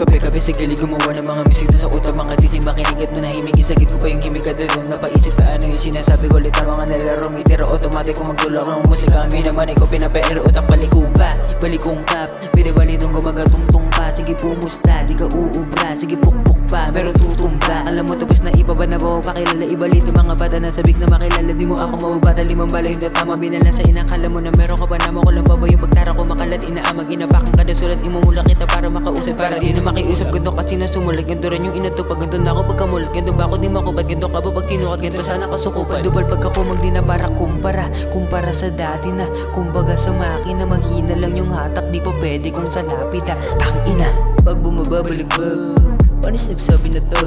Kape-kape sa gilid gumawa ng mga misik sa utak. Mga titing makinig at manahimik. Isagit ko pa yung himig at rin napaisip ka ano yung sinasabi ko. Ulit ang mga nalaro may tira automatic kung magtulak ng musika. Kami naman ikaw pinapaero utak balikong pa. Balikong kap, pinawalitong gumagatungtong pa. Sige pumusta, di ka uubra. Sige pukpuk pa, pero tutumba. Alam mo tapos na ipa ba na bawa pakilala. Ibalit ang mga bata na sabik na makilala. Di mo ako mababata, limang bala yung tatama. Binala sa inakala mo na meron ka pa na mo. Kulang pa ba yung pagtara ko makalat. Inaamag, inapakan kada sulat. Imumula kita para makausap. Para di na makiusap. Ganto kasi nasumulat. Ganto rin yung inato. Pag ganto na ako pagkamulat. Ganto ba ako di makupat. Ganto ka ba pag sinukat. Ganto sana kasukupan. Dubal pagkakumag di na para kumpara sa dati na. Kumbaga sa makina mahina lang yung hatak. Di pa pwede kung sa lapid tangina. Pag bumababaligbag, panis nagsabi na to.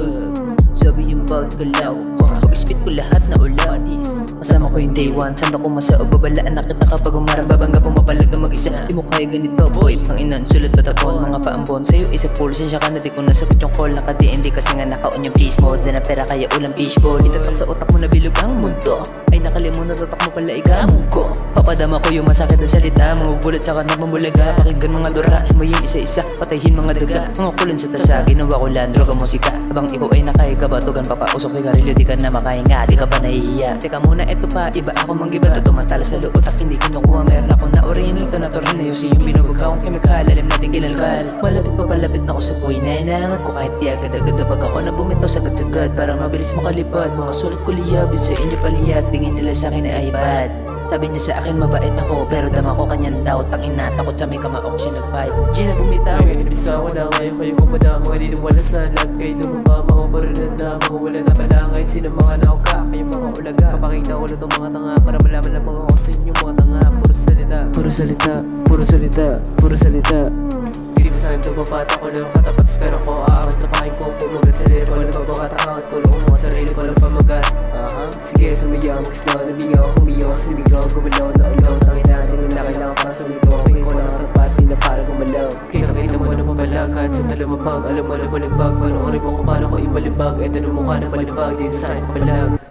Sabi yung bawat galaw ko. Pag-spit ko lahat na ulanis. Kasama ko yung day one, saan ako masao. Babalaan na kita kapag umarang babangga. Pumapalag na mag-isa. Di mo kaya ganito boy. Ang inan, sulat patapon. Mga paambon sa'yo isa full. Sinsya ka na di ko nasagot yung call. Nakadi-hindi kasi nga nakaon yung please mode. Na pera kaya ulang fishbowl. Itatak sa utak mo na bilog ang mundo. Ay nakalimutan tatak mo pala ikamong ko. Papadama ko yung masakit na salita. Mga bulat saka nagmamulaga. Pakinggan mga dura. Mo yung isa-isa. Patayin mga daga. Mga kulan sa tasa. Ginawa ko lang droga musika. Habang ikaw ay nakahiga batugan papausok. Sigarilyo di ka na makahinga. Di ka ba nahihiya? Teka muna eto pa. Iba ako manggiba. Tumantala sa lootak. Hindi kinukuha. Meron ako na original. Ito na torin na yung binubuga akong kemikal. Alam natin kinalkal. Malapit pa palapit na ako sa buhay na inaangat ko kahit di agad-agad. Pag ako na bumitaw sagad-sagad. Para mabilis makalipad. Mga sulat ko liyabid sa inyo paliyat. Tingin nila sa akin ay bad. Sabi niya sa akin mabait ako. Pero dama ko kanyang daw. Tangina takot sa may kamaok siya nagpahit. Gina bumitaw. Ngayon ibisa ko na ngayon kayo kumada. Mga diniwala sa lahat kayo dumaba. Mga parunod na mga wala na palangay. Sino mga nauka kayong mga ulaga. Papakita ko lang itong mga tanga. Para malaman lang mga ako sa inyo mga tanga. Puro salita, puro salita, puro salita, puro salita. Dito sa akin tumapata ko lang katapat. Pero ko aangat sa pakin ko. Kumagat sa liro ko lang mabakatakot. Kulong ko mga sarili ko lang pamagat. Sige sumiyaw, mag-slow, nabigaw, humiyaw, sumigaw, gumalaw na ulaw. Tangina, di na kailangan para sa ligaw. Pagin ko lang ang tapat, di na para gumalaw. Kita mo na papalag, kahit sa talamapag. Alam mo na balimbag, paano ko rin mo kung paano ko ibalibag. Eto na mukha na balibag, di sa akin papalag.